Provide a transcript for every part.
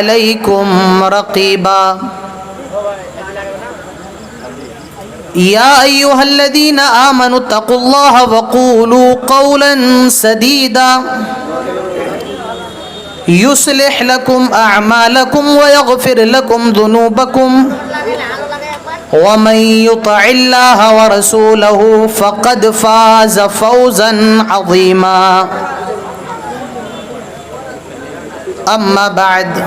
عليكم رقيبا يا أيها الذين آمنوا اتقوا الله وقولوا قولا سديدا يصلح لكم أعمالكم ويغفر لكم ذنوبكم ومن يطع الله ورسوله فقد فاز فوزا عظيما أما بعد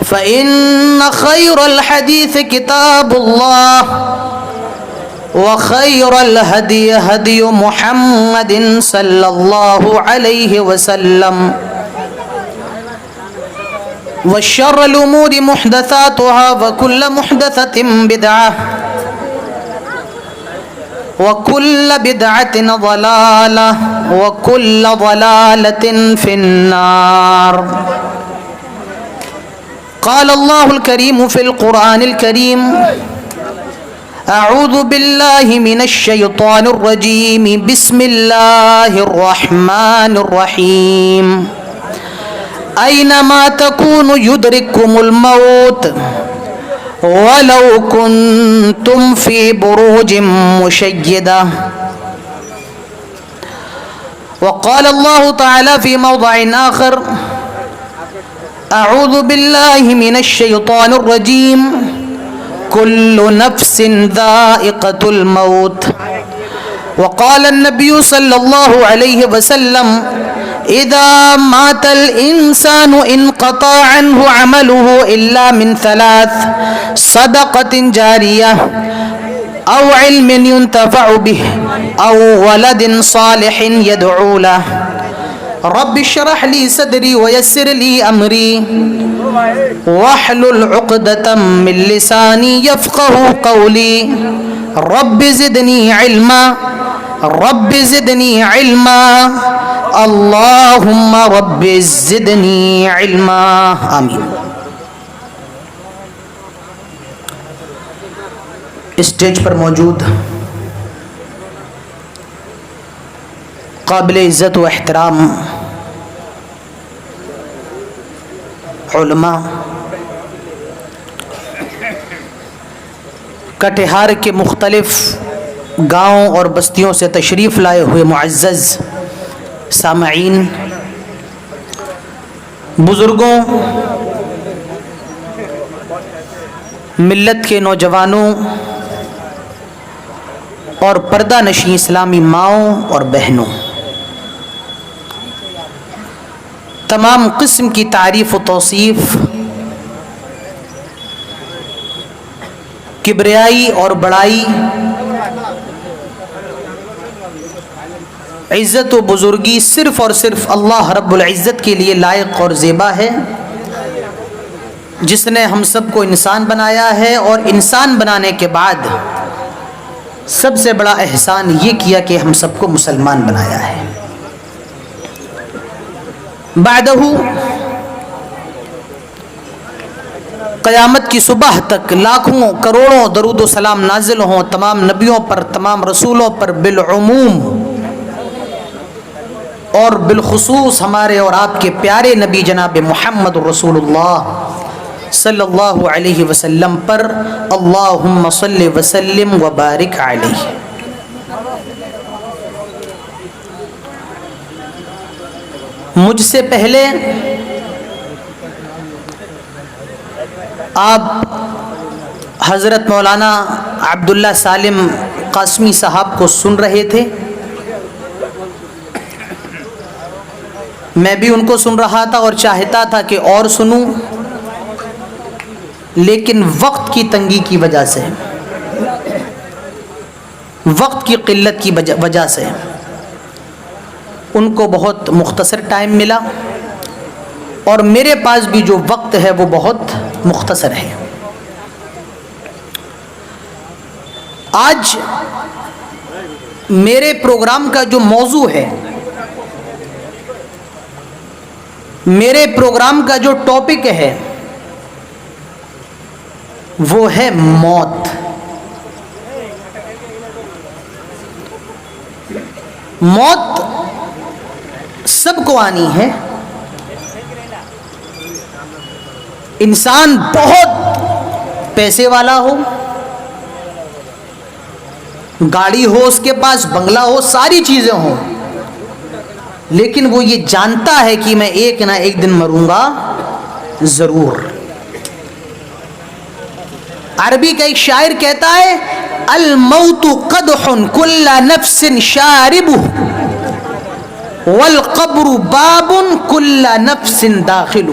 فإن خير الحديث كتاب الله وخير الهدي هدي محمد صلى الله عليه وسلم وشر الأمور محدثاتها وكل محدثة بدعة وكل بدعة ضلالة وكل ضلالة في النار. قال الله الكريم في القرآن الكريم: أعوذ بالله من الشيطان الرجيم، بسم الله الرحمن الرحيم. أينما تكونوا يدرككم الموت ولو كنتم في بروج مشيدة. وقال الله تعالى في موضع آخر: أعوذ بالله من الشيطان الرجيم، كل نفس ذائقة الموت. وقال النبي صلى الله عليه وسلم: إذا مات الإنسان انقطع عنه عمله إلا من ثلاث: صدقة جارية أو علم ينتفع به أو ولد صالح يدعو له. رب اشرح لي صدري ويسر لي أمري واحلل عقدة من لساني يفقه قولي. رب زدني علما رب زدني علما اللهم رب زدنی علما. آمین. اسٹیج پر موجود قابل عزت و احترام علماء، کٹیہار کے مختلف گاؤں اور بستیوں سے تشریف لائے ہوئے معزز سامعین، بزرگوں، ملت کے نوجوانوں اور پردہ نشین اسلامی ماؤں اور بہنوں، تمام قسم کی تعریف و توصیف کبریائی اور بڑائی، عزت و بزرگی صرف اور صرف اللہ رب العزت کے لیے لائق اور زیبا ہے، جس نے ہم سب کو انسان بنایا ہے اور انسان بنانے کے بعد سب سے بڑا احسان یہ کیا کہ ہم سب کو مسلمان بنایا ہے. بعدہ قیامت کی صبح تک لاکھوں کروڑوں درود و سلام نازل ہوں تمام نبیوں پر، تمام رسولوں پر بالعموم، اور بالخصوص ہمارے اور آپ کے پیارے نبی جناب محمد رسول اللہ صلی اللہ علیہ وسلم پر. اللہم صلی وسلم وبارک علیہ. مجھ سے پہلے آپ حضرت مولانا عبداللہ سالم قاسمی صاحب کو سن رہے تھے، میں بھی ان کو سن رہا تھا اور چاہتا تھا کہ اور سنوں، لیکن وقت کی تنگی کی وجہ سے، وقت کی قلت کی وجہ سے ان کو بہت مختصر ٹائم ملا، اور میرے پاس بھی جو وقت ہے وہ بہت مختصر ہے. آج میرے پروگرام کا جو موضوع ہے، میرے پروگرام کا جو ٹاپک ہے وہ ہے موت. موت سب کو آنی ہے، انسان بہت پیسے والا ہو، گاڑی ہو اس کے پاس، بنگلہ ہو، ساری چیزیں ہوں، لیکن وہ یہ جانتا ہے کہ میں ایک نہ ایک دن مروں گا ضرور۔ عربی کا ایک شاعر کہتا ہے الموت قدح کل نفس شاربہ والقبر باب کل نفس داخل،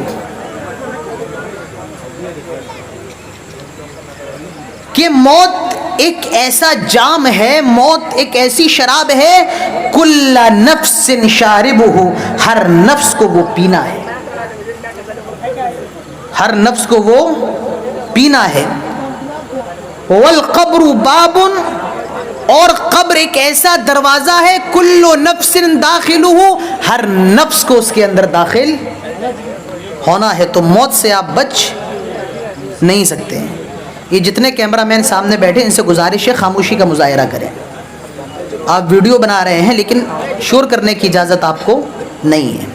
کہ موت ایک ایسا جام ہے، موت ایک ایسی شراب ہے، کل نفس شاربہ، ہر نفس کو وہ پینا ہے، ہر نفس کو وہ پینا ہے۔ والقبر باب، اور قبر ایک ایسا دروازہ ہے، کل نفس داخلہ، ہر نفس کو اس کے اندر داخل ہونا ہے۔ تو موت سے آپ بچ نہیں سکتے ہیں۔ یہ جتنے کیمرہ مین سامنے بیٹھے ان سے گزارش ہے خاموشی کا مظاہرہ کریں۔ آپ ویڈیو بنا رہے ہیں لیکن شور کرنے کی اجازت آپ کو نہیں ہے۔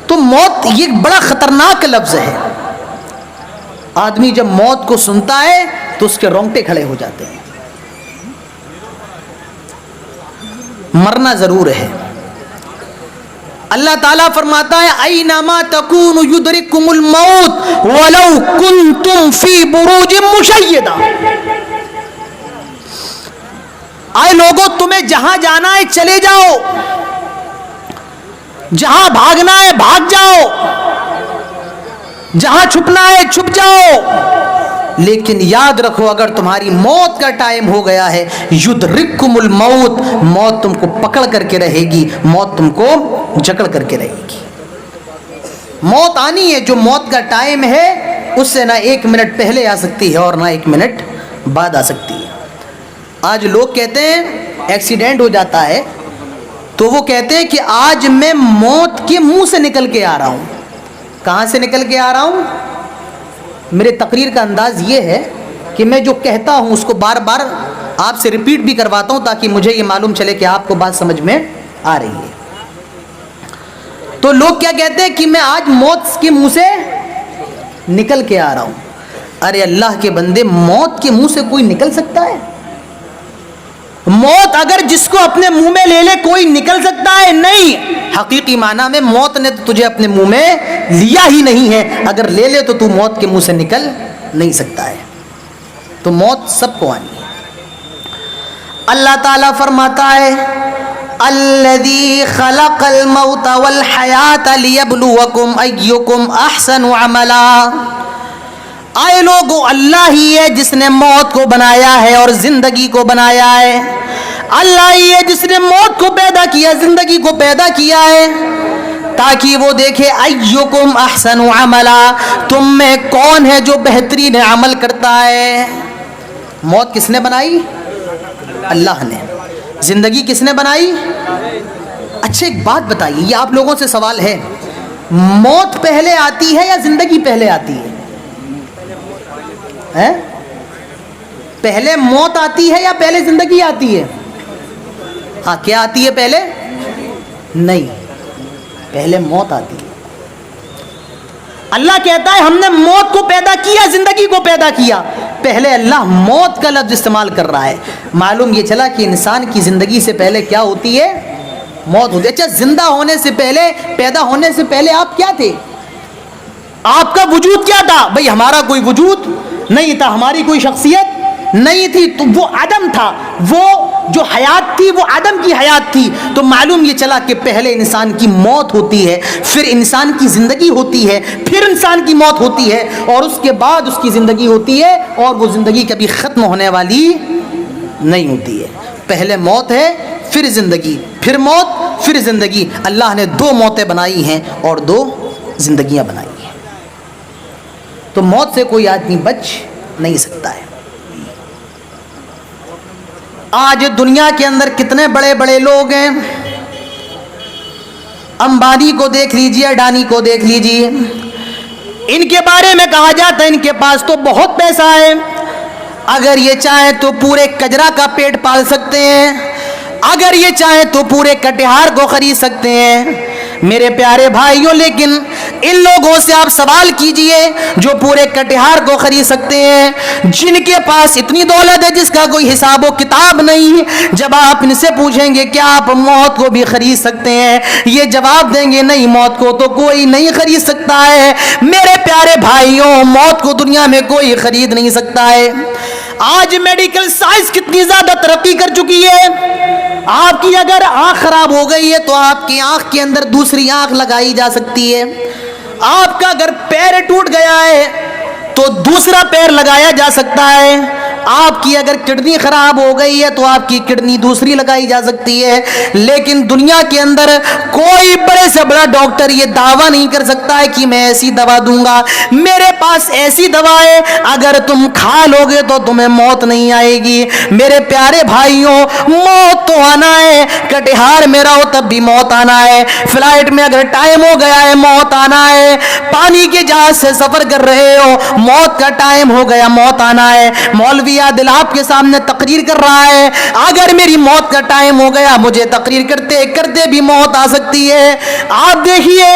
تو موت یہ بڑا خطرناک لفظ ہے۔ آدمی جب موت کو سنتا ہے تو اس کے رونگٹے کھڑے ہو جاتے ہیں۔ مرنا ضرور ہے۔ اللہ تعالیٰ فرماتا ہے اینما تکونوا یدرککم الموت ولو کنتم فی بروج مشیدہ، آئے لوگوں تمہیں جہاں جانا ہے چلے جاؤ، جہاں بھاگنا ہے بھاگ جاؤ، جہاں چھپنا ہے چھپ جاؤ، لیکن یاد رکھو اگر تمہاری موت کا ٹائم ہو گیا ہے، یدرککم الموت، موت تم کو پکڑ کر کے رہے گی، موت تم کو جکڑ کر کے رہے گی۔ موت آنی ہے، جو موت کا ٹائم ہے اس سے نہ ایک منٹ پہلے آ سکتی ہے اور نہ ایک منٹ بعد آ سکتی ہے۔ آج لوگ کہتے ہیں ایکسیڈنٹ ہو جاتا ہے تو وہ کہتے ہیں کہ آج میں موت کے منہ سے نکل کے آ رہا ہوں۔ کہاں سے نکل کے آ رہا ہوں؟ میرے تقریر کا انداز یہ ہے کہ میں جو کہتا ہوں اس کو بار بار آپ سے ریپیٹ بھی کرواتا ہوں تاکہ مجھے یہ معلوم چلے کہ آپ کو بات سمجھ میں آ رہی ہے۔ تو لوگ کیا کہتے ہیں کہ میں آج موت کے منہ سے نکل کے آ رہا ہوں۔ ارے اللہ کے بندے، موت کے منہ سے کوئی نکل سکتا ہے؟ موت اگر جس کو اپنے منہ میں لے لے کوئی نکل سکتا ہے؟ نہیں۔ حقیقی معنی میں موت نے تو تجھے اپنے منہ میں لیا ہی نہیں ہے، اگر لے لے تو موت کے منہ سے نکل نہیں سکتا ہے۔ تو موت سب کو آنی ہے۔ اللہ تعالیٰ فرماتا ہے الذی خلق الموت والحیات لیبلوکم ایکم احسن عملا، آئے لوگو اللہ ہی ہے جس نے موت کو بنایا ہے اور زندگی کو بنایا ہے، اللہ ہی ہے جس نے موت کو پیدا کیا، زندگی کو پیدا کیا ہے تاکہ وہ دیکھے ایکم احسن عملا، تم میں کون ہے جو بہترین عمل کرتا ہے۔ موت کس نے بنائی؟ اللہ نے۔ زندگی کس نے بنائی؟ اچھا ایک بات بتائیے، یہ آپ لوگوں سے سوال ہے، موت پہلے آتی ہے یا زندگی پہلے آتی ہے؟ پہلے موت آتی ہے یا پہلے زندگی آتی ہے؟ ہاں کیا آتی ہے پہلے؟ نہیں، پہلے موت آتی ہے۔ اللہ کہتا ہے ہم نے موت کو پیدا کیا، زندگی کو پیدا کیا، پہلے اللہ موت کا لفظ استعمال کر رہا ہے۔ معلوم یہ چلا کہ انسان کی زندگی سے پہلے کیا ہوتی ہے؟ موت ہوتی ہے۔ اچھا زندہ ہونے سے پہلے، پیدا ہونے سے پہلے آپ کیا تھے؟ آپ کا وجود کیا تھا؟ بھئی ہمارا کوئی وجود نہیں تھا، ہماری کوئی شخصیت نہیں تھی، تو وہ عدم تھا، وہ جو حیات تھی وہ عدم کی حیات تھی۔ تو معلوم یہ چلا کہ پہلے انسان کی موت ہوتی ہے، پھر انسان کی زندگی ہوتی ہے، پھر انسان کی موت ہوتی ہے، اور اس کے بعد اس کی زندگی ہوتی ہے، اور وہ زندگی کبھی ختم ہونے والی نہیں ہوتی ہے۔ پہلے موت ہے، پھر زندگی، پھر موت، پھر زندگی۔ اللہ نے دو موتیں بنائی ہیں اور دو زندگیاں بنائی ہیں، تو موت سے کوئی آدمی بچ نہیں سکتا ہے۔ آج دنیا کے اندر کتنے بڑے بڑے لوگ ہیں، امبانی کو دیکھ لیجئے، اڈانی کو دیکھ لیجئے، ان کے بارے میں کہا جاتا ہے ان کے پاس تو بہت پیسہ ہے، اگر یہ چاہیں تو پورے کجرا کا پیٹ پال سکتے ہیں، اگر یہ چاہیں تو پورے کٹیہار کو خرید سکتے ہیں، میرے پیارے بھائیوں، لیکن ان لوگوں سے آپ سوال کیجئے جو پورے کٹیہار کو خرید سکتے ہیں، جن کے پاس اتنی دولت ہے جس کا کوئی حساب و کتاب نہیں، جب آپ ان سے پوچھیں گے کیا آپ موت کو بھی خرید سکتے ہیں، یہ جواب دیں گے نہیں، موت کو تو کوئی نہیں خرید سکتا ہے۔ میرے پیارے بھائیوں، موت کو دنیا میں کوئی خرید نہیں سکتا ہے۔ آج میڈیکل سائنس کتنی زیادہ ترقی کر چکی ہے، آپ کی اگر آنکھ خراب ہو گئی ہے تو آپ کی آنکھ کے اندر دوسری آنکھ لگائی جا سکتی ہے، آپ کا اگر پیر ٹوٹ گیا ہے تو دوسرا پیر لگایا جا سکتا ہے، آپ کی اگر کڈنی خراب ہو گئی ہے تو آپ کی کڈنی دوسری لگائی جا سکتی ہے۔ لیکن دنیا کے اندر کوئی بڑے سے بڑا ڈاکٹر یہ دعویٰ نہیں کر سکتا ہے کہ میں ایسی دوا دوں گا، میرے پاس ایسی دوا ہے اگر تم کھا لو گے تو تمہیں موت نہیں آئے گی۔ میرے پیارے بھائیوں، موت تو آنا ہے، کٹیہار میں رہو تب بھی موت آنا ہے، فلائٹ میں اگر ٹائم ہو گیا ہے موت آنا ہے، پانی کے جہاز سے سفر کر رہے ہو موت کا ٹائم ہو گیا موت آنا ہے، مولوی عادل آپ کے سامنے تقریر کر رہا ہے، اگر میری موت کا ٹائم ہو گیا مجھے تقریر کرتے کرتے بھی موت آ سکتی ہے۔ آپ دیکھیے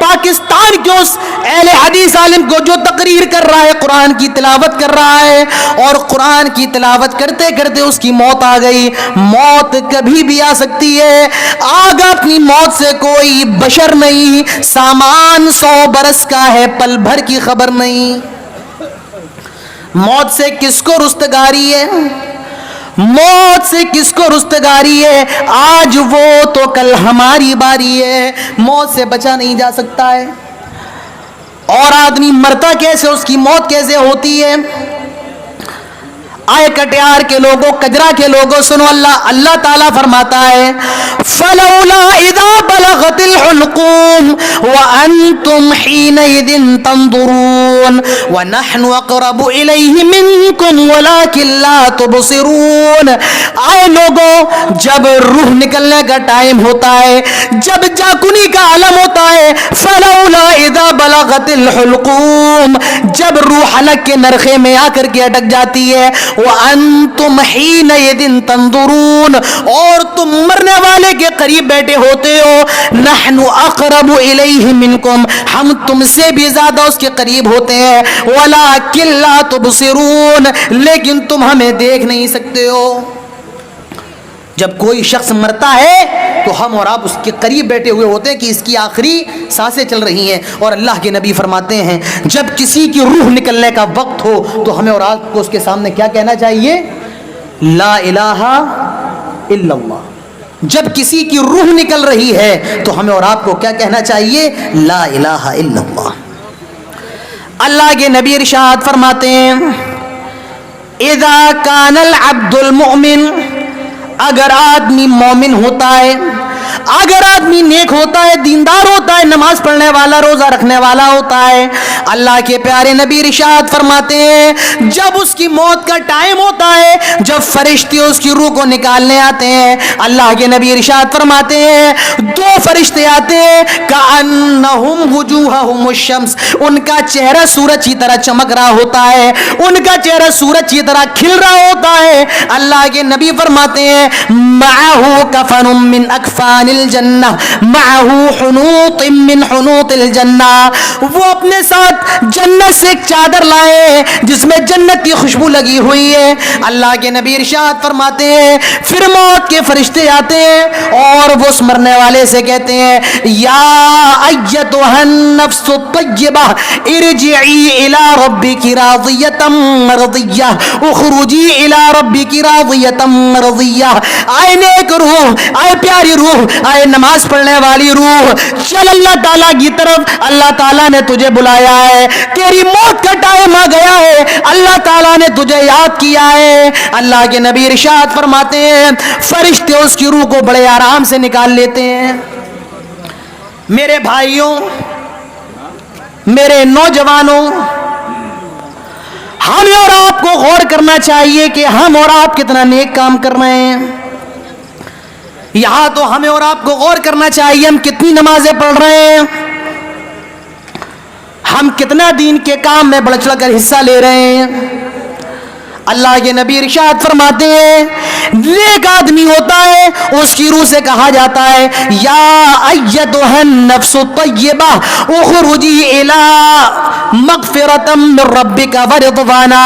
پاکستان کے اس اہل حدیث عالم کو جو تقریر کر رہا ہے، قرآن کی تلاوت کر رہا ہے، اور قرآن کی تلاوت کرتے کرتے اس کی موت آ گئی۔ موت کبھی بھی آ سکتی ہے، آگے اپنی موت سے کوئی بشر نہیں، سامان 100 برس کا ہے، پل بھر کی خبر نہیں۔ موت سے کس کو رستگاری ہے، موت سے کس کو رستگاری ہے، آج وہ تو کل ہماری باری ہے، موت سے بچا نہیں جا سکتا ہے۔ اور آدمی مرتا کیسے، اس کی موت کیسے ہوتی ہے؟ آئے کٹیہار کے لوگوں، کجرا کے لوگوں سنو، اللہ تعالیٰ فرماتا ہے فَلَوْلَا إِذَا بَلَغَتِ الْحُلْقُومَ وَأَنْتُمْ حِينَئِذٍ تَنْظُرُونَ وَنَحْنُ أَقْرَبُ إِلَيْهِ مِنْكُمْ وَلَكِنْ لَا تُبْصِرُونَ۔ آئے لوگوں، جب روح نکلنے کا ٹائم ہوتا ہے، جب جاکنی کا عالم ہوتا ہے، فَلَوْلَا إِذَا بَلَغَتِ الْحُلْقُومَ، جب روح حلق کے نرخے میں آ کر کے اٹک جاتی ہے، وَأَنْتُمْ حِينَئِذٍ تَنْظُرُونَ، اور تم مرنے والے کے قریب بیٹھے ہوتے ہو، نَحْنُ أَقْرَبُ إِلَيْهِ مِنْكُمْ، ہم تم سے بھی زیادہ اس کے قریب ہوتے ہیں، وَلَكِنْ لَا تُبْصِرُونَ، لیکن تم ہمیں دیکھ نہیں سکتے ہو۔ جب کوئی شخص مرتا ہے تو ہم اور آپ اس کے قریب بیٹھے ہوئے ہوتے ہیں کہ اس کی آخری سانسیں چل رہی ہیں، اور اللہ کے نبی فرماتے ہیں جب کسی کی روح نکلنے کا وقت ہو تو ہمیں اور آپ کو اس کے سامنے کیا کہنا چاہیے؟ لا الہ الا اللہ۔ جب کسی کی روح نکل رہی ہے تو ہمیں اور آپ کو کیا کہنا چاہیے؟ لا الہ الا اللہ۔ اللہ کے نبی ارشاد فرماتے ہیں اذا کان العبد المؤمن، اگر آدمی مومن ہوتا ہے، اگر آدمی نیک ہوتا ہے، دیندار ہوتا ہے، نماز پڑھنے والا، روزہ رکھنے والا ہوتا ہے، اللہ کے پیارے نبی ارشاد فرماتے ہیں جب اس کی موت کا ٹائم ہوتا ہے، جب فرشتے اس کی روح کو نکالنے آتے ہیں، اللہ کے نبی ارشاد فرماتے ہیں 2 فرشتے آتے ہیں کأنہم وجوہہم الشمس، ان کا چہرہ سورج کی طرح چمک رہا ہوتا ہے، ان کا چہرہ سورج کی طرح کھل رہا ہوتا ہے۔ اللہ کے نبی فرماتے ہیں معه کفن من اکفان الجنہ، معه حنوط من حنوط الجنہ، وہ اپنے ساتھ جنت سے ایک چادر لائے جس میں جنت کی خوشبو لگی ہوئی ہے۔ اللہ کے نبی ارشاد فرماتے ہیں پھر موت کے فرشتے آتے ہیں اور وہ اس مرنے والے سے کہتے ہیں یا ایتھا النفس الطیبہ ارجعی الی ربک راضیۃ مرضیہ، اخرجی الی ربک راضیۃ مرضیہ۔ آئے نیک روح، آئے پیاری روح، آئے نماز پڑھنے والی روح، چل اللہ تعالیٰ کی طرف، اللہ تعالیٰ نے تجھے بلایا ہے، تیری موت کا ٹائم آ گیا ہے، اللہ تعالیٰ نے تجھے یاد کیا ہے۔ اللہ کے نبی ارشاد فرماتے ہیں فرشتے اس کی روح کو بڑے آرام سے نکال لیتے ہیں۔ میرے بھائیوں، میرے نوجوانوں، ہمیں اور آپ کو غور کرنا چاہیے کہ ہم اور آپ کتنا نیک کام کر رہے ہیں۔ یہاں تو ہمیں اور آپ کو غور کرنا چاہیے ہم کتنی نمازیں پڑھ رہے ہیں، ہم کتنا دین کے کام میں بڑھ چڑھ کر حصہ لے رہے ہیں۔ اللہ کے نبی ارشاد فرماتے ہیں نیک آدمی ہوتا ہے اس کی روح سے کہا جاتا ہے یا ایتھا النفس الطیبہ اخرجی الی مغفرۃ من ربک ورضوانا،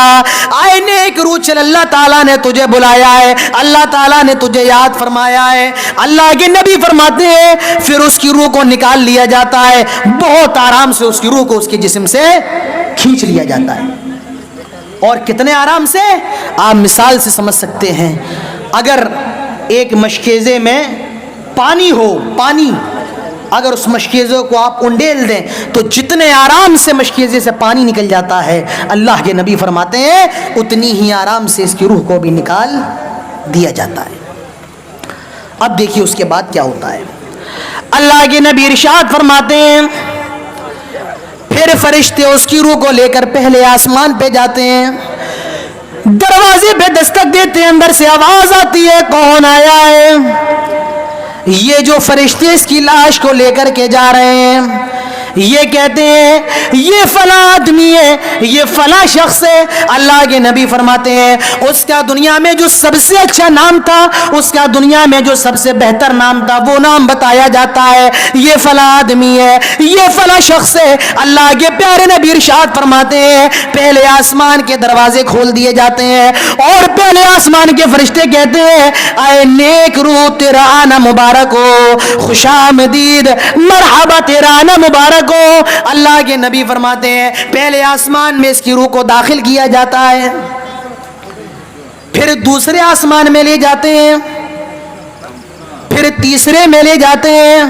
اے نیک روح چل، اللہ تعالیٰ نے تجھے بلایا ہے، اللہ تعالیٰ نے تجھے یاد فرمایا ہے۔ اللہ کے نبی فرماتے ہیں پھر اس کی روح کو نکال لیا جاتا ہے، بہت آرام سے اس کی روح کو اس کے جسم سے کھینچ لیا جاتا ہے۔ اور کتنے آرام سے، آپ مثال سے سمجھ سکتے ہیں، اگر ایک مشکیزے میں پانی ہو، پانی اگر اس مشکیزے کو آپ انڈیل دیں تو جتنے آرام سے مشکیزے سے پانی نکل جاتا ہے، اللہ کے نبی فرماتے ہیں اتنی ہی آرام سے اس کی روح کو بھی نکال دیا جاتا ہے۔ اب دیکھیے اس کے بعد کیا ہوتا ہے۔ اللہ کے نبی ارشاد فرماتے ہیں پھر فرشتے اس کی روح کو لے کر پہلے آسمان پہ جاتے ہیں، دروازے پہ دستک دیتے ہیں، اندر سے آواز آتی ہے کون آیا ہے؟ یہ جو فرشتے اس کی لاش کو لے کر کے جا رہے ہیں یہ کہتے ہیں یہ فلاں آدمی ہے، یہ فلاں شخص ہے۔ اللہ کے نبی فرماتے ہیں اس کا دنیا میں جو سب سے اچھا نام تھا، اس کا دنیا میں جو سب سے بہتر نام تھا، وہ نام بتایا جاتا ہے، یہ فلاں آدمی ہے، یہ فلاں شخص ہے۔ اللہ کے پیارے نبی ارشاد فرماتے ہیں پہلے آسمان کے دروازے کھول دیے جاتے ہیں اور پہلے آسمان کے فرشتے کہتے ہیں اے نیک روح تیرا آنا مبارک ہو، خوش آمدید، مرحبا تیرا آنا مبارک کو۔ اللہ کے نبی فرماتے ہیں پہلے آسمان میں اس کی روح کو داخل کیا جاتا ہے، پھر دوسرے آسمان میں لے جاتے ہیں، پھر تیسرے میں لے جاتے ہیں،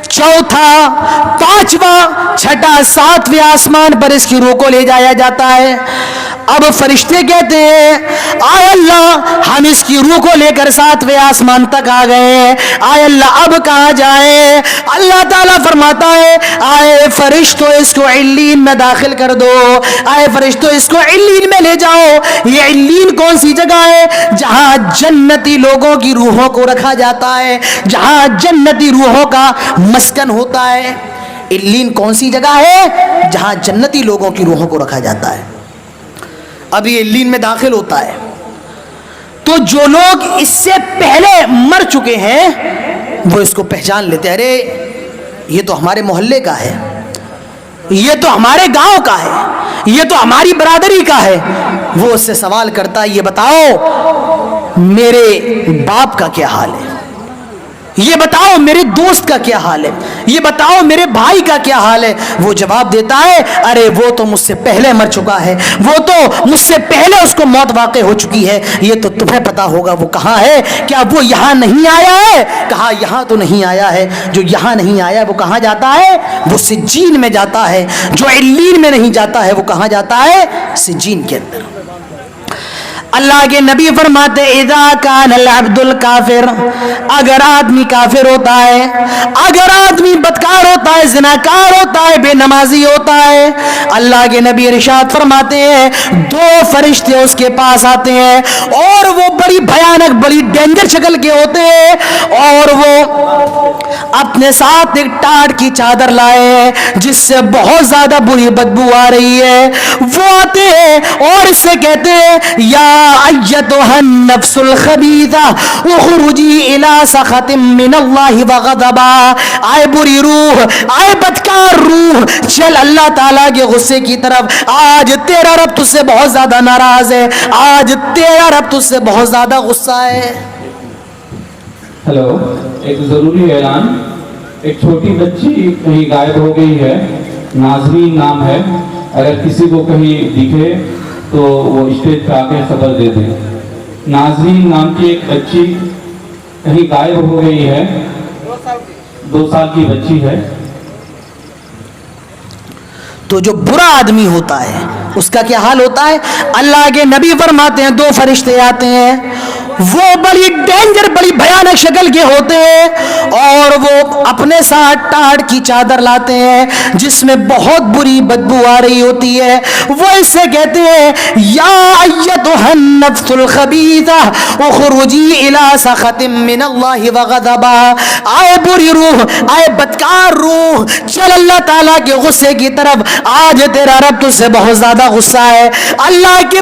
چوتھا، پانچواں، چھٹا، ساتویں آسمان پر اس کی روح کو لے جایا جاتا ہے۔ اب فرشتے کہتے ہیں آئے اللہ ہم اس کی روح کو لے کر ساتویں آسمان تک آ گئے ہیں، آئے اللہ اب کہاں جائیں؟ اللہ تعالیٰ فرماتا ہے آئے فرشتو اس کو علین میں داخل کر دو، آئے فرشتو اس کو علین میں لے جاؤ۔ یہ علین کون سی جگہ ہے؟ جہاں جنتی لوگوں کی روحوں کو رکھا جاتا ہے، جہاں جنتی روحوں کا مسکن ہوتا ہے۔ علین کون سی جگہ ہے؟ جہاں جنتی لوگوں کی روحوں کو رکھا جاتا ہے۔ اب یہ علین میں داخل ہوتا ہے تو جو لوگ اس سے پہلے مر چکے ہیں وہ اس کو پہچان لیتے ہیں، ارے یہ تو ہمارے محلے کا ہے، یہ تو ہمارے گاؤں کا ہے، یہ تو ہماری برادری کا ہے۔ وہ اس سے سوال کرتا ہے یہ بتاؤ میرے باپ کا کیا حال ہے، یہ بتاؤ میرے دوست کا کیا حال ہے، یہ بتاؤ میرے بھائی کا کیا حال ہے۔ وہ جواب دیتا ہے ارے وہ تو مجھ سے پہلے مر چکا ہے، وہ تو مجھ سے پہلے اس کو موت واقع ہو چکی ہے، یہ تو تمہیں پتا ہوگا وہ کہاں ہے، کیا وہ یہاں نہیں آیا ہے؟ کہا یہاں تو نہیں آیا ہے۔ جو یہاں نہیں آیا وہ کہاں جاتا ہے؟ وہ سجین میں جاتا ہے۔ جو علین میں نہیں جاتا ہے وہ کہاں جاتا ہے؟ سجین کے اندر۔ اللہ کے نبی فرماتے اذا کان العبد الکافر، اگر آدمی کافر ہوتا ہے، اگر آدمی بدکار ہوتا ہے، زناکار ہوتا ہے، بے نمازی ہوتا ہے، اللہ کے نبی ارشاد فرماتے ہیں دو فرشتے اس کے پاس آتے ہیں اور وہ بڑی بھیانک، بڑی ڈینجر شکل کے ہوتے ہیں اور وہ اپنے ساتھ ایک ٹاٹ کی چادر لائے ہیں جس سے بہت زیادہ بری بدبو آ رہی ہے۔ وہ آتے ہیں اور اس سے کہتے ہیں یا ایتھا النفس الخبیثہ اخرجی الی سخط من اللہ وغضبا، آئے بری روح، آئے بدکار روح، چل اللہ تعالیٰ کے غصے کی طرف، آج تیرا رب تجھ سے بہت زیادہ ناراض ہے، آج تیرا رب تجھ سے بہت زیادہ غصہ ہے۔ ہیلو، ایک ضروری اعلان، ایک چھوٹی بچی کہیں غائب ہو گئی ہے، ناظرین نام ہے، اگر کسی کو کہیں دکھے تو وہ اسٹیج پہ آ کے خبر دے دیں۔ ناظرین نام کی ایک بچی کہیں غائب ہو گئی ہے، 2 سال کی بچی ہے۔ تو جو برا آدمی ہوتا ہے اس کا کیا حال ہوتا ہے؟ اللہ کے نبی فرماتے ہیں 2 فرشتے آتے ہیں، وہ بڑی ڈینجر، بڑی بھیانک شکل کے ہوتے ہیں اور وہ اپنے ساتھ ٹاٹ کی چادر لاتے ہیں جس میں بہت بری بدبو آ رہی ہوتی ہے۔ وہ اس سے کہتے ہیں یا ایتھا النفس الخبیثہ اخرجی الی سخط من اللہ وغضبا، آئے بری روح، آئے بدکار روح، چل اللہ تعالیٰ کے غصے کی طرف، آج تیرا رب تجھ سے بہت زیادہ غصہ ہے۔ اللہ کے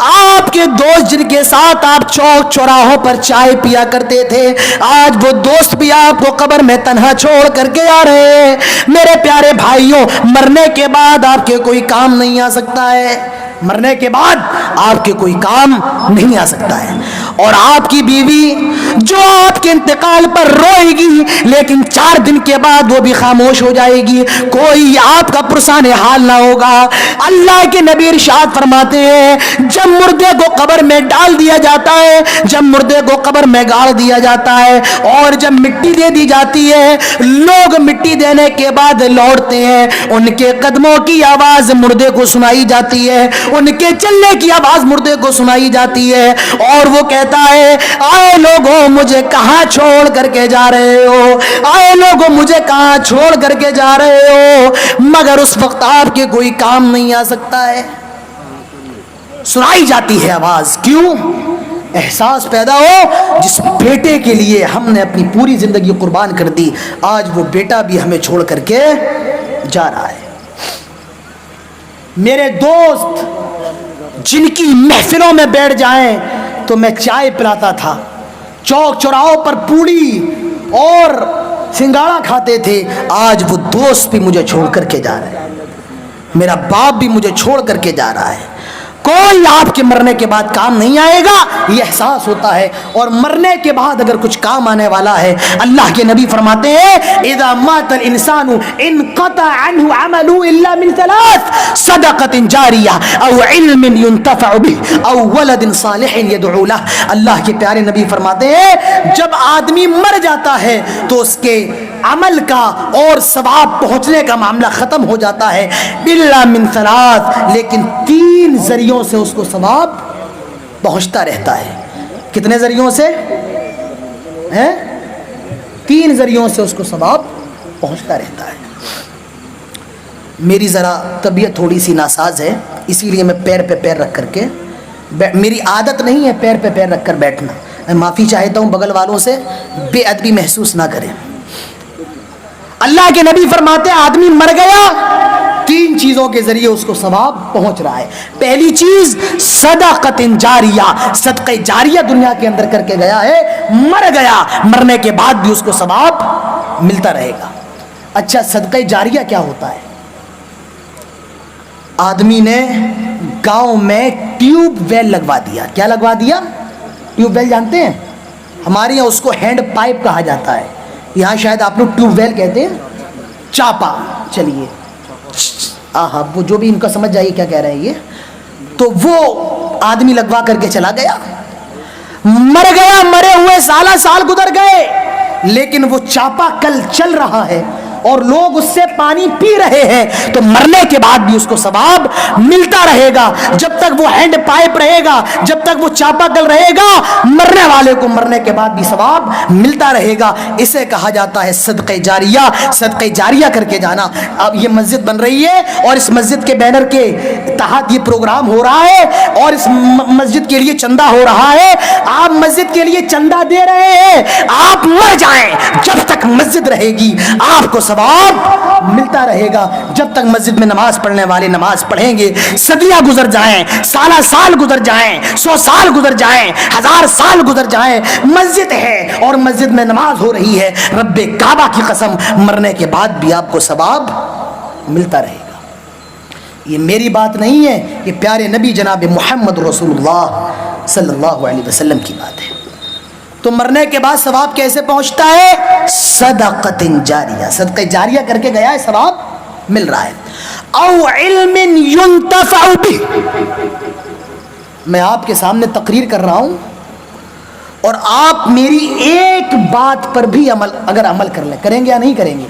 آپ کے دوست جن کے ساتھ آپ چوک چوراہوں پر چائے پیا کرتے تھے، آج وہ دوست بھی آپ کو قبر میں تنہا چھوڑ کر کے آ رہے ہیں۔ میرے پیارے بھائیوں، مرنے کے بعد آپ کے کوئی کام نہیں آ سکتا ہے، مرنے کے بعد آپ کے کوئی کام نہیں آ سکتا ہے۔ اور آپ کی بیوی جو آپ کے انتقال پر روئے گی، لیکن 4 دن کے بعد وہ بھی خاموش ہو جائے گی، کوئی آپ کا پرسان حال نہ ہوگا۔ اللہ کے نبی ارشاد فرماتے ہیں، جب مردے کو قبر میں ڈال دیا جاتا ہے، جب مردے کو قبر میں گاڑ دیا جاتا ہے اور جب مٹی دے دی جاتی ہے، لوگ مٹی دینے کے بعد لوٹتے ہیں، ان کے قدموں کی آواز مردے کو سنائی جاتی ہے، ان کے چلنے کی آواز مردے کو سنائی جاتی ہے، اور وہ کہتا ہے، آئے لوگوں مجھے کہاں چھوڑ کر کے جا رہے ہو، آئے لوگوں مجھے کہاں چھوڑ کر کے جا رہے ہو، مگر اس وقت آپ کے کوئی کام نہیں آ سکتا ہے۔ سنائی جاتی ہے آواز، کیوں؟ احساس پیدا ہو، جس بیٹے کے لیے ہم نے اپنی پوری زندگی قربان کر دی، آج وہ بیٹا بھی ہمیں چھوڑ کر کے جا رہا ہے۔ میرے دوست جن کی محفلوں میں بیٹھ جائیں تو میں چائے پلاتا تھا، چوک چوراہوں پر پوڑی اور سنگاڑا کھاتے تھے، آج وہ دوست بھی مجھے چھوڑ کر کے جا رہا ہے، میرا باپ بھی مجھے چھوڑ کر کے جا رہا ہے۔ کوئی آپ کے مرنے کے بعد کام نہیں آئے گا، یہ احساس ہوتا ہے، اور مرنے کے بعد اگر کچھ کام آنے والا ہے، اللہ کے نبی فرماتے ہیں، اذا مات الانسان انقطع عنه عمله الا من 3 صدقة جاریہ او علم ينتفع به او ولد صالح يدعو له۔ اللہ کے پیارے نبی فرماتے ہیں، جب آدمی مر جاتا ہے تو اس کے عمل کا اور ثواب پہنچنے کا معاملہ ختم ہو جاتا ہے، الا من 3، لیکن 3 ذریعوں سے اس کو ثواب پہنچتا رہتا ہے۔ کتنے ذریعوں سے ہیں؟ 3 ذریعوں سے اس کو ثواب پہنچتا رہتا ہے۔ میری ذرا طبیعت تھوڑی سی ناساز ہے، اسی لیے میں پیر پہ پیر رکھ کر کے، میری عادت نہیں ہے پیر پہ پیر رکھ کر بیٹھنا، میں معافی چاہتا ہوں بغل والوں سے، بے ادبی محسوس نہ کریں۔ اللہ کے نبی فرماتے ہیں، آدمی مر گیا، 3 چیزوں کے ذریعے اس کو ثواب پہنچ رہا ہے۔ پہلی چیز صدقۃ جاریہ، صدقہ جاریہ دنیا کے اندر کر کے گیا ہے، مر گیا، مرنے کے بعد بھی اس کو ثواب ملتا رہے گا۔ اچھا، صدقہ جاریہ کیا ہوتا ہے؟ آدمی نے گاؤں میں ٹیوب ویل لگوا دیا۔ کیا لگوا دیا؟ ٹیوب ویل جانتے ہیں؟ ہمارے یہاں اس کو ہینڈ پائپ کہا جاتا ہے، یہاں شاید آپ لوگ ٹیوب ویل کہتے ہیں، چاپا، چلیے آہا، وہ جو بھی ان کا سمجھ جائیے کیا کہہ رہے ہیں یہ۔ تو وہ آدمی لگوا کر کے چلا گیا، مر گیا، مرے ہوئے سال گزر گئے، لیکن وہ چاپا کل چل رہا ہے اور لوگ اس سے پانی پی رہے ہیں، تو مرنے کے بعد بھی اس کو ثواب ملتا رہے گا۔ جب تک وہ ہینڈ پائپ رہے گا، جب تک وہ چاپا کل رہے گا، مرنے والے کو مرنے کے بعد بھی ثواب ملتا رہے گا۔ اسے کہا جاتا ہے صدقہ جاریہ، صدقہ جاریہ کر کے جانا۔ اب یہ مسجد بن رہی ہے اور اس مسجد کے بینر کے تحت یہ پروگرام ہو رہا ہے اور اس مسجد کے لیے چندہ ہو رہا ہے، آپ مسجد کے لیے چندہ دے رہے ہیں، آپ مر جائیں، جب تک مسجد رہے گی آپ کو ثواب ملتا رہے گا۔ جب تک مسجد میں نماز پڑھنے والے نماز پڑھیں گے، صدیاں گزر جائیں، سال گزر جائیں، 100 سال گزر جائیں، 1000 سال گزر جائیں، مسجد ہے اور مسجد میں نماز ہو رہی ہے، رب کعبہ کی قسم مرنے کے بعد بھی آپ کو ثواب ملتا رہے گا۔ یہ میری بات نہیں ہے، یہ پیارے نبی جناب محمد رسول اللہ صلی اللہ علیہ وسلم کی بات ہے۔ تو مرنے کے بعد ثواب کیسے پہنچتا ہے؟ صدقۃ جاریہ، صدقہ جاریہ کر کے گیا ہے، ثواب مل رہا ہے۔ او علم ينتفع به، میں آپ کے سامنے تقریر کر رہا ہوں اور آپ میری ایک بات پر بھی اگر عمل کر لیں، کریں گے یا نہیں کریں گے؟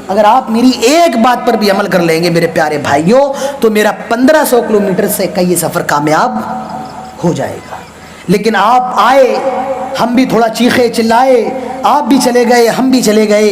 اگر آپ میری ایک بات پر بھی عمل کر لیں گے میرے پیارے بھائیوں، تو میرا 1500 کلومیٹر سے کا یہ سفر کامیاب ہو جائے گا۔ لیکن آپ آئے، ہم بھی تھوڑا چیخے چلائے، آپ بھی چلے گئے، ہم بھی چلے گئے،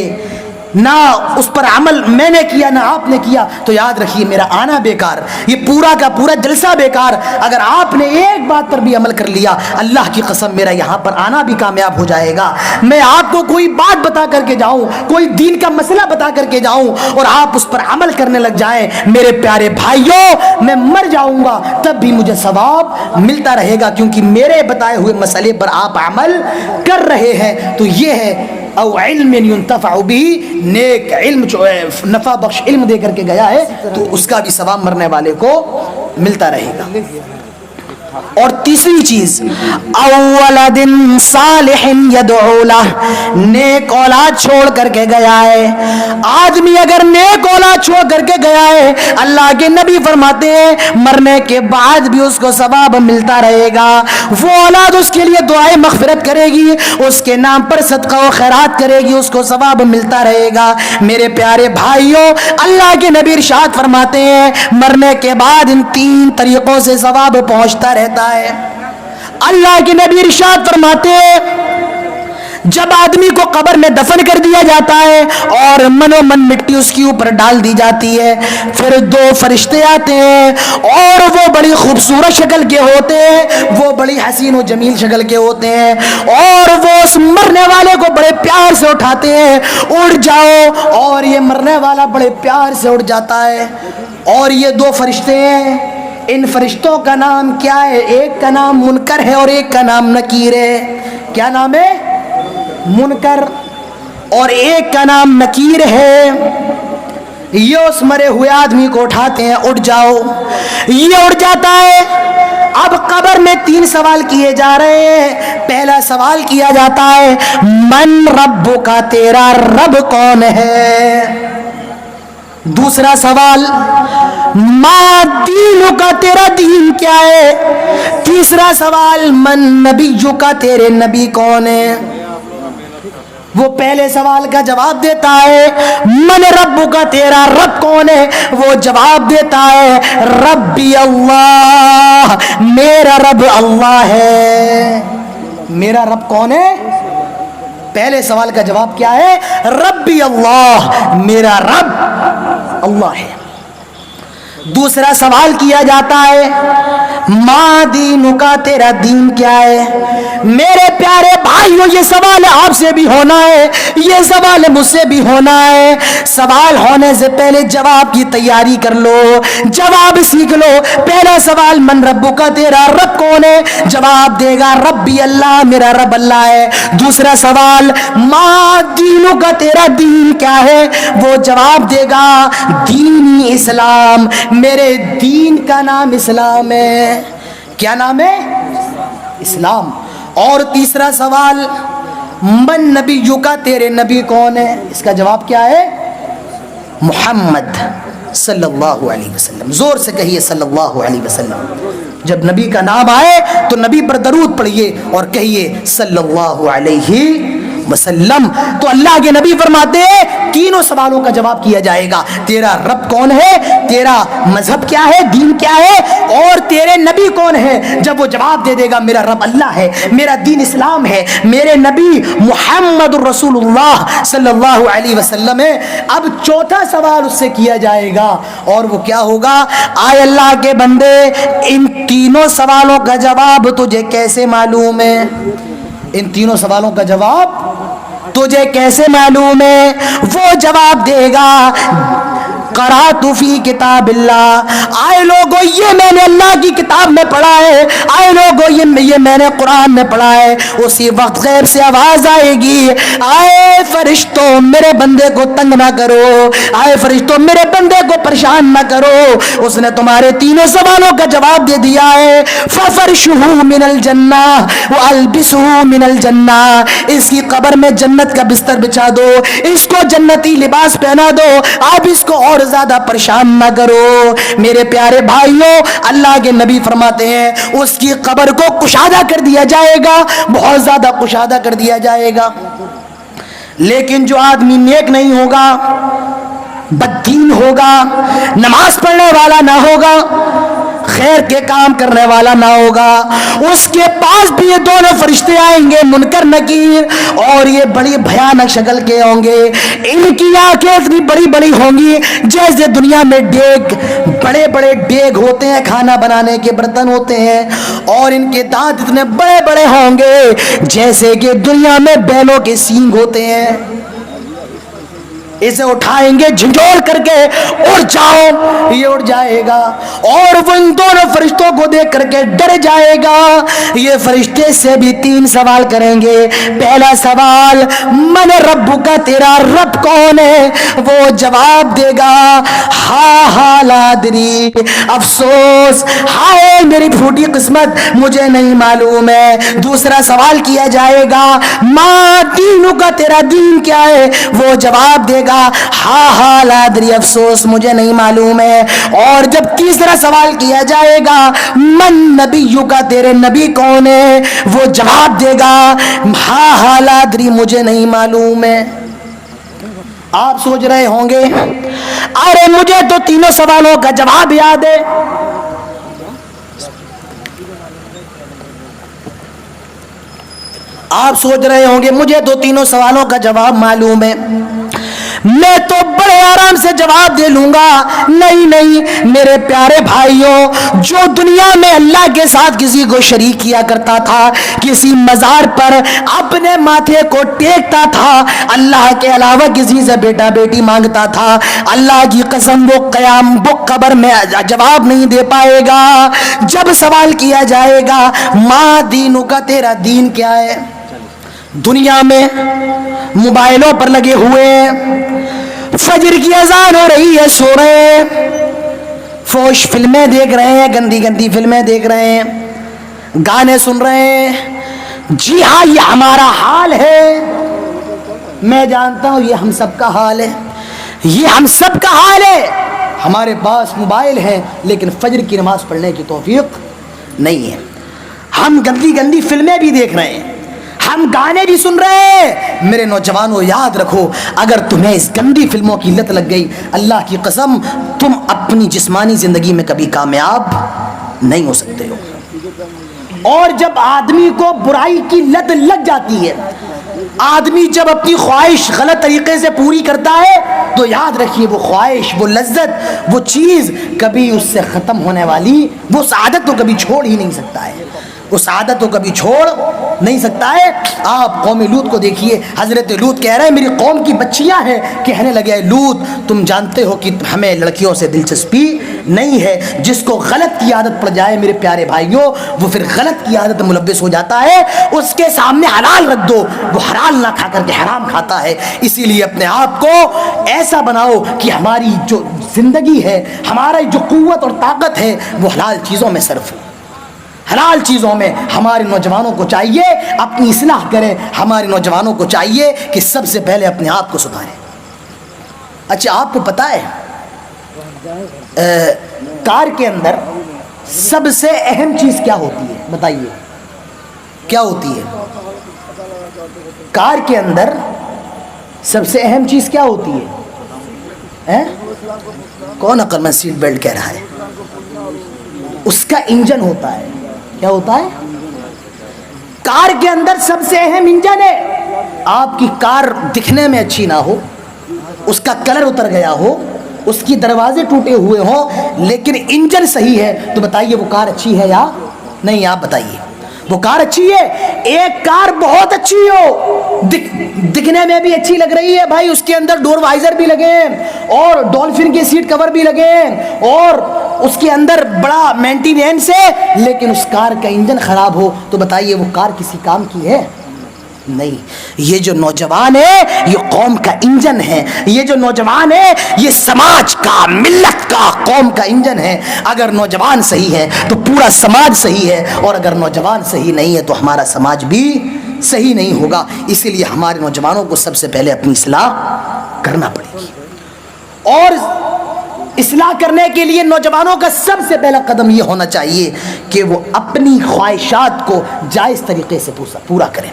نہ اس پر عمل میں نے کیا نہ آپ نے کیا، تو یاد رکھیے میرا آنا بیکار، یہ پورا کا پورا جلسہ بیکار۔ اگر آپ نے ایک بات پر بھی عمل کر لیا، اللہ کی قسم میرا یہاں پر آنا بھی کامیاب ہو جائے گا۔ میں آپ کو کوئی بات بتا کر کے جاؤں، کوئی دین کا مسئلہ بتا کر کے جاؤں اور آپ اس پر عمل کرنے لگ جائیں، میرے پیارے بھائیوں میں مر جاؤں گا تب بھی مجھے ثواب ملتا رہے گا، کیونکہ میرے بتائے ہوئے مسئلے پر آپ عمل کر رہے ہیں۔ تو یہ ہے او علم ينتفع به، نیک علم جو نفع بخش علم دے کر کے گیا ہے تو اس کا بھی ثواب مرنے والے کو ملتا رہے گا۔ اور تیسری چیز اولاد صالح يدعو له، نیک اولاد چھوڑ کر کے گیا ہے۔ آدمی اگر نیک اولاد چھوڑ کر کے گیا ہے، اللہ کے نبی فرماتے ہیں مرنے کے بعد بھی اس کو ثواب ملتا رہے گا۔ وہ اولاد اس کے لیے دعائیں مغفرت کرے گی، اس کے نام پر صدقہ و خیرات کرے گی، اس کو ثواب ملتا رہے گا۔ میرے پیارے بھائیوں، اللہ کے نبی ارشاد فرماتے ہیں مرنے کے بعد ان 3 طریقوں سے ثواب پہنچتا رہتا ہے۔ اللہ کے نبی ارشاد فرماتے ہیں جب آدمی کو قبر میں دفن کر دیا جاتا ہے اور من و من مٹی اس کے اوپر ڈال دی جاتی ہے، پھر 2 فرشتے آتے ہیں اور وہ بڑی خوبصورت شکل کے ہوتے ہیں، وہ بڑی حسین و جمیل شکل کے ہوتے ہیں، اور وہ اس مرنے والے کو بڑے پیار سے اٹھاتے ہیں، اٹھ جاؤ، اور یہ مرنے والا بڑے پیار سے اٹھ جاتا ہے۔ اور یہ 2 فرشتے ہیں، ان فرشتوں کا نام کیا ہے؟ ایک کا نام منکر ہے اور ایک کا نام نکیر ہے۔ کیا نام ہے؟ منکر، اور ایک کا نام نکیر ہے۔ یہ اس مرے ہوئے آدمی کو اٹھاتے ہیں، اٹھ جاؤ، یہ اٹھ جاتا ہے۔ اب قبر میں 3 سوال کیے جا رہے ہیں۔ پہلا سوال کیا جاتا ہے من رب کا، تیرا رب کون ہے؟ دوسرا سوال ما دین کا، تیرا دین کیا ہے؟ تیسرا سوال من نبی کا، تیرے نبی کون ہے؟ وہ پہلے سوال کا جواب دیتا ہے من رب کا، تیرا رب کون ہے؟ وہ جواب دیتا ہے ربی اللہ، میرا رب اللہ ہے۔ میرا رب کون ہے؟ پہلے سوال کا جواب کیا ہے؟ ربی اللہ، میرا رب اللہ ہے۔ دوسرا سوال کیا جاتا ہے ما دین کا، تیرا دین کیا ہے؟ میرے پیارے بھائیوں، یہ سوال آپ سے بھی ہونا ہے، یہ سوال مجھ سے بھی ہونا ہے۔ سوال ہونے سے پہلے جواب کی تیاری کر لو، جواب سیکھ لو۔ پہلا سوال من رب کا، تیرا رب کون ہے؟ جواب دے گا ربی اللہ، میرا رب اللہ ہے۔ دوسرا سوال ما دین کا، تیرا دین کیا ہے؟ وہ جواب دے گا دینی اسلام، میرے دین کا نام اسلام ہے۔ کیا نام ہے؟ اسلام۔ اور تیسرا سوال من نبی کا، تیرے نبی کون ہے؟ اس کا جواب کیا ہے؟ محمد صلی اللہ علیہ وسلم۔ زور سے کہیے صلی اللہ علیہ وسلم۔ جب نبی کا نام آئے تو نبی پر درود پڑھیے اور کہیے صلی اللہ علیہ وسلم۔ تو اللہ کے نبی فرماتے ہیں 3 سوالوں کا جواب کیا جائے گا، تیرا رب کون ہے، تیرا مذہب کیا ہے، دین کیا ہے، اور تیرے نبی کون ہے۔ جب وہ جواب دے دے گا میرا رب اللہ ہے، میرا دین اسلام ہے، میرے نبی محمد رسول اللہ صلی اللہ علیہ وسلم ہے، اب 4تھا سوال اس سے کیا جائے گا، اور وہ کیا ہوگا؟ آئے اللہ کے بندے، ان 3 سوالوں کا جواب تجھے کیسے معلوم ہے؟ ان 3 سوالوں کا جواب تجھے کیسے معلوم ہے؟ وہ جواب دے گا قرأت فی کتاب اللہ، آئے لوگو یہ میں نے اللہ کی کتاب میں پڑھا ہے، آئے لوگو یہ میں نے قرآن میں پڑھا ہے۔ اسی وقت غیب سے آواز آئے گی آئے فرشتوں میرے بندے کو تنگ نہ کرو، آئے فرشتوں میرے بندے کو پریشان نہ کرو، اس نے تمہارے 3 سوالوں کا جواب دے دیا ہے۔ ففرشہ من الجنہ والبسہ من الجنہ، اس کی قبر میں جنت کا بستر بچھا دو، اس کو جنتی لباس پہنا دو، آپ اس کو اور زیادہ پریشان نہ کرو۔ میرے پیارے بھائیوں، اللہ کے نبی فرماتے ہیں اس کی قبر کو کشادہ کر دیا جائے گا، بہت زیادہ کشادہ کر دیا جائے گا۔ لیکن جو آدمی نیک نہیں ہوگا، بددین ہوگا، نماز پڑھنے والا نہ ہوگا، خیر کے کام کرنے والا نہ ہوگا. اس کے پاس بھی یہ دونوں فرشتے آئیں گے منکر نکیر, اور یہ بڑی بھیانک شکل کے ہوں گے. ان کی آنکھیں اتنی بڑی بڑی ہوں گی جیسے دنیا میں ڈیگ, بڑے بڑے ڈیگ ہوتے ہیں, کھانا بنانے کے برتن ہوتے ہیں, اور ان کے دانت اتنے بڑے بڑے ہوں گے جیسے کہ دنیا میں بیلوں کے سینگ ہوتے ہیں. اسے اٹھائیں گے جھنجھوڑ کر کے, اڑ جاؤ, یہ اڑ جائے گا, اور وہ ان دونوں فرشتوں کو دیکھ کر کے ڈر جائے گا. یہ فرشتے سے بھی 3 سوال کریں گے. پہلا سوال, من ربو کا, تیرا رب کون ہے؟ وہ جواب دے گا ہا لا ادری, افسوس, ہائے میری پھوٹی قسمت, مجھے نہیں معلوم ہے. دوسرا سوال کیا جائے گا, ما دینو کا, تیرا دین کیا ہے؟ وہ جواب دے گا ہا لا ادری, افسوس مجھے نہیں معلوم ہے. اور جب تیسرا سوال کیا جائے گا, من نبیو کا, تیرے نبی کون ہے؟ وہ جواب دے گا ہا لا ادری, مجھے نہیں معلوم ہے. آپ سوچ رہے ہوں گے ارے مجھے تو تینوں سوالوں کا جواب یاد ہے. آپ سوچ رہے ہوں گے مجھے تو تینوں سوالوں کا جواب معلوم ہے, میں تو بڑے آرام سے جواب دے لوں گا. نہیں نہیں میرے پیارے بھائیوں, جو دنیا میں اللہ کے ساتھ کسی کو شریک کیا کرتا تھا, کسی مزار پر اپنے ماتھے کو ٹیکتا تھا, اللہ کے علاوہ کسی سے بیٹا بیٹی مانگتا تھا, اللہ کی قسم وہ قیام وہ قبر میں جواب نہیں دے پائے گا. جب سوال کیا جائے گا ما دینو کا, تیرا دین کیا ہے؟ دنیا میں موبائلوں پر لگے ہوئے ہیں, فجر کی اذان ہو رہی ہے, سو رہے ہیں, فوش فلمیں دیکھ رہے ہیں, گندی گندی فلمیں دیکھ رہے ہیں, گانے سن رہے ہیں. جی ہاں, یہ ہمارا حال ہے, میں جانتا ہوں یہ ہم سب کا حال ہے, یہ ہم سب کا حال ہے. ہمارے پاس موبائل ہے لیکن فجر کی نماز پڑھنے کی توفیق نہیں ہے. ہم گندی گندی فلمیں بھی دیکھ رہے ہیں, ہم گانے بھی سن رہے ہیں. میرے نوجوانوں یاد رکھو, اگر تمہیں اس گندی فلموں کی لت لگ گئی, اللہ کی قسم تم اپنی جسمانی زندگی میں کبھی کامیاب نہیں ہو سکتے ہو. اور جب آدمی کو برائی کی لت لگ جاتی ہے, آدمی جب اپنی خواہش غلط طریقے سے پوری کرتا ہے, تو یاد رکھیے وہ خواہش, وہ لذت, وہ چیز کبھی اس سے ختم ہونے والی, وہ سعادت تو کبھی چھوڑ ہی نہیں سکتا ہے, اس عادت کو کبھی چھوڑ نہیں سکتا ہے. آپ قوم لوط کو دیکھیے, حضرت لوط کہہ رہے ہیں میری قوم کی بچیاں ہیں. کہنے لگے لوط تم جانتے ہو کہ ہمیں لڑکیوں سے دلچسپی نہیں ہے. جس کو غلط کی عادت پڑ جائے میرے پیارے بھائیوں, وہ پھر غلط کی عادت ملبس ہو جاتا ہے. اس کے سامنے حلال رکھ دو, وہ حلال نہ کھا کر کے حرام کھاتا ہے. اسی لیے اپنے آپ کو ایسا بناؤ کہ ہماری جو زندگی ہے, ہماری جو قوت اور طاقت ہے, وہ حلال چیزوں میں صرف ہو. حلال چیزوں میں ہمارے نوجوانوں کو چاہیے اپنی اصلاح کریں. ہمارے نوجوانوں کو چاہیے کہ سب سے پہلے اپنے آپ کو سدھاریں. اچھا آپ کو پتا ہے کار کے اندر سب سے اہم چیز کیا ہوتی ہے؟ بتائیے کیا ہوتی ہے؟ کار کے اندر سب سے اہم چیز کیا ہوتی ہے؟ کون عقل مند سیٹ بیلٹ کہہ رہا ہے؟ اس کا انجن ہوتا ہے. کیا ہوتا ہے؟ کار کے اندر سب سے اہم انجن ہے. آپ کی کار دکھنے میں اچھی نہ ہو, اس کا کلر اتر گیا ہو, اس کی دروازے ٹوٹے ہوئے ہوں, لیکن انجن صحیح ہے, تو بتائیے وہ کار اچھی ہے یا نہیں؟ آپ بتائیے وہ کار اچھی ہے؟ ایک کار بہت اچھی ہو, دکھنے میں بھی اچھی لگ رہی ہے بھائی, اس کے اندر ڈور وائزر بھی لگے ہیں, اور ڈولفن کے سیٹ کور بھی لگے ہیں, اور اس کے اندر بڑا مینٹیننس ہے, لیکن اس کار کا انجن خراب ہو, تو بتائیے وہ کار کسی کام کی ہے؟ نہیں. یہ جو نوجوان ہے یہ قوم کا انجن ہے. یہ جو نوجوان ہے یہ سماج کا, ملت کا, قوم کا انجن ہے. اگر نوجوان صحیح ہے تو پورا سماج صحیح ہے, اور اگر نوجوان صحیح نہیں ہے تو ہمارا سماج بھی صحیح نہیں ہوگا. اسی لیے ہمارے نوجوانوں کو سب سے پہلے اپنی اصلاح کرنا پڑے گی, اور اصلاح کرنے کے لیے نوجوانوں کا سب سے پہلا قدم یہ ہونا چاہیے کہ وہ اپنی خواہشات کو جائز طریقے سے پورا کریں.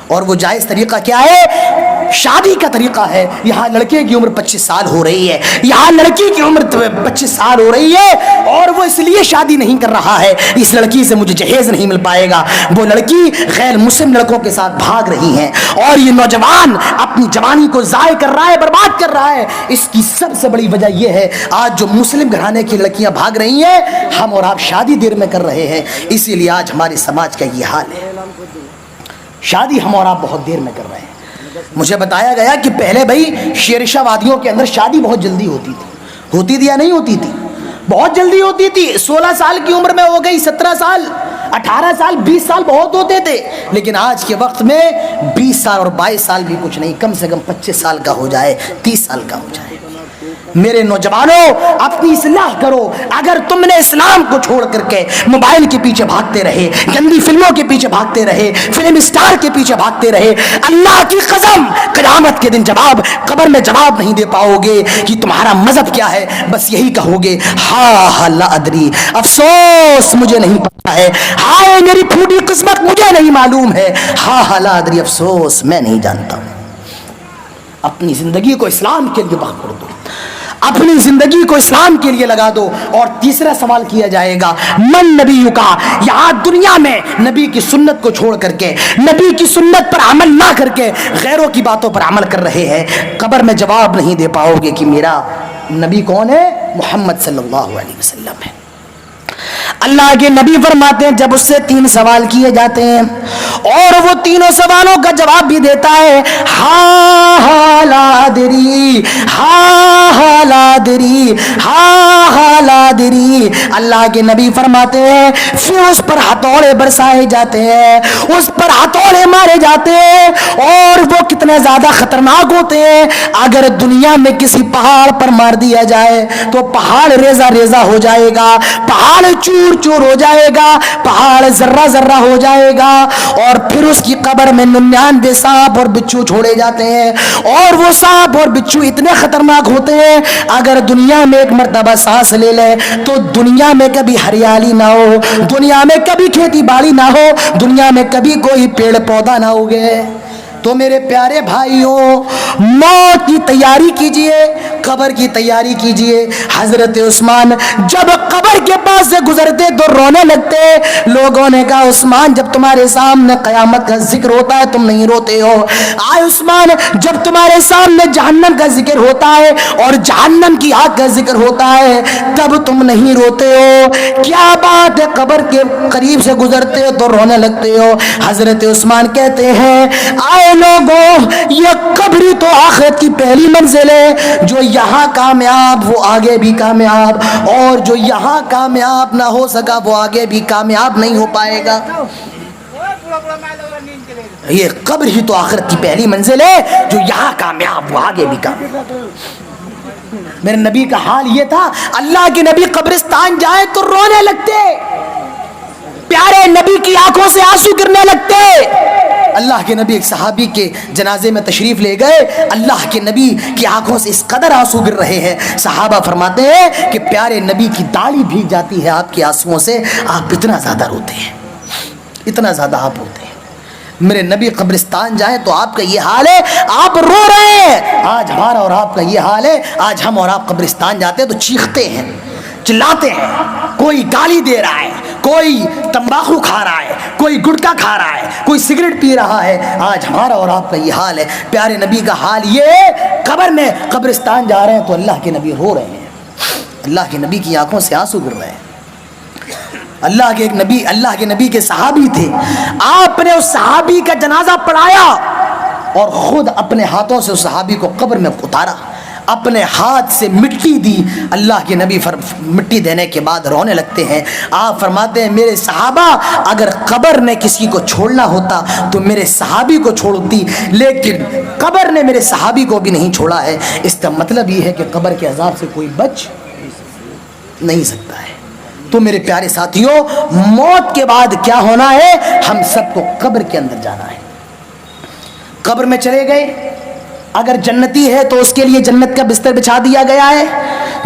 اور وہ جائز طریقہ کیا ہے؟ شادی کا طریقہ ہے، یہاں لڑکے کی عمر 25 سال ہو رہی ہے، یہاں لڑکی کی عمر 25 سال ہو رہی ہے، اور وہ اس لیے شادی نہیں کر رہا ہے اس لڑکی سے مجھے جہیز نہیں مل پائے گا، وہ لڑکی غیر مسلم لڑکوں کے ساتھ بھاگ رہی ہے، اور یہ نوجوان اپنی جوانی کو ضائع کر رہا ہے، برباد کر رہا ہے۔ اس کی سب سے بڑی وجہ یہ ہے آج جو مسلم گھرانے کی لڑکیاں بھاگ رہی ہیں، ہم اور آپ شادی دیر میں کر رہے ہیں، اسی لیے آج ہمارے سماج کا یہ حال ہے، شادی ہم اور آپ بہت دیر میں کر رہے ہیں۔ مجھے بتایا گیا کہ پہلے بھائی شیرشاہ وادیوں کے اندر شادی بہت جلدی ہوتی تھی یا نہیں ہوتی تھی؟ بہت جلدی ہوتی تھی، 16 سال کی عمر میں ہو گئی، 17 سال، 18 سال، 20 سال بہت ہوتے تھے، لیکن آج کے وقت میں 20 سال اور 22 سال بھی کچھ نہیں، کم سے کم 25 سال کا ہو جائے، 30 سال کا ہو جائے۔ میرے نوجوانوں اپنی اصلاح کرو، اگر تم نے اسلام کو چھوڑ کر کے موبائل کے پیچھے بھاگتے رہے، گندی فلموں کے پیچھے بھاگتے رہے، فلم سٹار کے پیچھے بھاگتے رہے، اللہ کی قسم قیامت کے دن قبر میں جواب نہیں دے پاؤ گے کہ تمہارا مذہب کیا ہے، بس یہی کہو گے ہاں لا ادری، افسوس مجھے نہیں پتا ہے، ہائے میری پھوٹی قسمت مجھے نہیں معلوم ہے، ہاں لا ادری، افسوس میں نہیں جانتا ہوں۔ اپنی زندگی کو اسلام کے لیے وقف کر دو، اپنی زندگی کو اسلام کے لیے لگا دو۔ اور تیسرا سوال کیا جائے گا من نبی کا، یہاں دنیا میں نبی کی سنت کو چھوڑ کر کے، نبی کی سنت پر عمل نہ کر کے غیروں کی باتوں پر عمل کر رہے ہیں، قبر میں جواب نہیں دے پاؤ گے کہ میرا نبی کون ہے؟ محمد صلی اللہ علیہ وسلم ہے۔ اللہ کے نبی فرماتے ہیں جب اس سے 3 سوال کیے جاتے ہیں اور وہ تینوں سوالوں کا جواب بھی دیتا ہے ہاں لا ادری، ہاں لا ادری، ہاں لا ادری، اللہ کے نبی فرماتے ہیں پھر اس پر ہتھوڑے برسائے جاتے ہیں، اس پر ہتھوڑے مارے جاتے ہیں، اور وہ کتنے زیادہ خطرناک ہوتے ہیں، اگر دنیا میں کسی پہاڑ پر مار دیا جائے تو پہاڑ ریزہ ریزہ ہو جائے گا، پہاڑ چور چور ہو جائے گا، پہاڑ ذرہ ذرہ ہو جائے گا، اور پھر اس کی قبر میں 99 سانپ اور بچھو چھوڑے جاتے ہیں، اور وہ سانپ اور بچھو اتنے خطرناک ہوتے ہیں اگر دنیا میں ایک مرتبہ سانس لے لے تو دنیا میں کبھی ہریالی نہ ہو، دنیا میں کبھی کھیتی باڑی نہ ہو، دنیا میں کبھی کوئی پیڑ پودا نہ ہوگے۔ تو میرے پیارے بھائیوں، موت کی تیاری کیجئے، قبر کی تیاری کیجئے۔ حضرت عثمان جب قبر کے پاس سے گزرتے تو رونے لگتے، لوگوں نے کہا عثمان جب تمہارے سامنے قیامت کا ذکر ہوتا ہے تم نہیں روتے ہو، آئے عثمان جب تمہارے سامنے جہنم کا ذکر ہوتا ہے اور جہنم کی آگ کا ذکر ہوتا ہے تب تم نہیں روتے ہو، کیا بات ہے قبر کے قریب سے گزرتے ہو تو رونے لگتے ہو۔ حضرت عثمان کہتے ہیں آئے لوگوں، یہ قبر تو آخرت کی پہلی منزل ہے، جو یہاں کامیاب وہ آگے بھی کامیاب، اور جو یہاں کامیاب نہ ہو سکا وہ آگے بھی کامیاب نہیں ہو پائے گا۔ یہ قبر ہی تو آخرت کی پہلی منزل ہے، جو یہاں کامیاب وہ آگے بھی کامیاب۔ میرے نبی کا حال یہ تھا، اللہ کے نبی قبرستان جائے تو رونے لگتے، پیارے نبی کی آنکھوں سے آنسو گرنے لگتے۔ اللہ کے نبی ایک صحابی کے جنازے میں تشریف لے گئے، اللہ کے نبی کی آنکھوں سے اس قدر آنسو گر رہے ہیں، صحابہ فرماتے ہیں کہ پیارے نبی کی داڑھی بھیگ جاتی ہے آپ کے آنسوؤں سے، آپ اتنا زیادہ روتے ہیں، اتنا زیادہ آپ روتے ہیں۔ میرے نبی قبرستان جائیں تو آپ کا یہ حال ہے، آپ رو رہے ہیں۔ آج ہمارا اور آپ کا یہ حال ہے، آج ہم اور آپ قبرستان جاتے ہیں تو چیختے ہیں، چلاتے ہیں، کوئی گالی دے رہا ہے، کوئی تمباکو کھا رہا ہے، کوئی گٹکا کھا رہا ہے، کوئی سگریٹ پی رہا ہے۔ آج ہمارا اور آپ کا یہ حال ہے۔ پیارے نبی کا حال یہ ہے، قبر میں قبرستان جا رہے ہیں تو اللہ کے نبی رو رہے ہیں، اللہ کے نبی کی آنکھوں سے آنسو گر رہے ہیں۔ اللہ کے نبی کے صحابی تھے، آپ نے اس صحابی کا جنازہ پڑھایا اور خود اپنے ہاتھوں سے اس صحابی کو قبر میں اتارا، اپنے ہاتھ سے مٹی دی۔ اللہ کے نبی مٹی دینے کے بعد رونے لگتے ہیں۔ آپ فرماتے ہیں میرے صحابہ اگر قبر نے کسی کو چھوڑنا ہوتا تو میرے صحابی کو چھوڑتی، لیکن قبر نے میرے صحابی کو بھی نہیں چھوڑا ہے۔ اس کا مطلب یہ ہے کہ قبر کے عذاب سے کوئی بچ نہیں سکتا ہے۔ تو میرے پیارے ساتھیوں، موت کے بعد کیا ہونا ہے؟ ہم سب کو قبر کے اندر جانا ہے۔ قبر میں چلے گئے، اگر جنتی ہے تو اس کے لیے جنت کا بستر بچھا دیا گیا ہے،